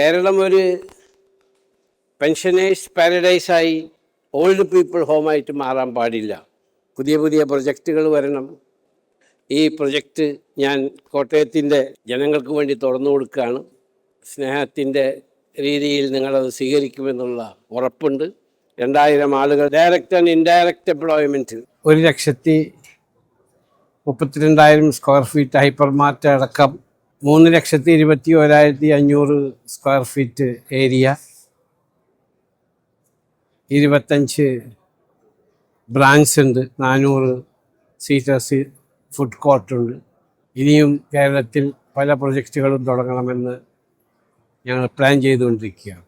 കേരളം ഒരു pensioners പാരഡൈസായി old people ഹോമായിട്ട് മാറാൻ പാടില്ല. പുതിയ പുതിയ പ്രൊജക്റ്റുകൾ വരണം. ഈ പ്രൊജക്റ്റ് ഞാൻ കോട്ടയത്തിൻ്റെ ജനങ്ങൾക്ക് വേണ്ടി തുറന്നു കൊടുക്കുകയാണ്. സ്നേഹത്തിൻ്റെ രീതിയിൽ നിങ്ങളത് സ്വീകരിക്കുമെന്നുള്ള ഉറപ്പുണ്ട്. 2000 ആളുകൾ direct and indirect employment, 1,32,000 square feet hyper mart അടക്കം 3,21,500 സ്ക്വയർ ഫീറ്റ് ഏരിയ, 25 ബ്രാഞ്ച് ഉണ്ട്, 400 സീറ്റേഴ്സ് ഫുഡ് കോർട്ടുണ്ട്. ഇനിയും കേരളത്തിൽ പല പ്രൊജക്റ്റുകളും തുടങ്ങണമെന്ന് ഞങ്ങൾ പ്ലാൻ ചെയ്തുകൊണ്ടിരിക്കുകയാണ്.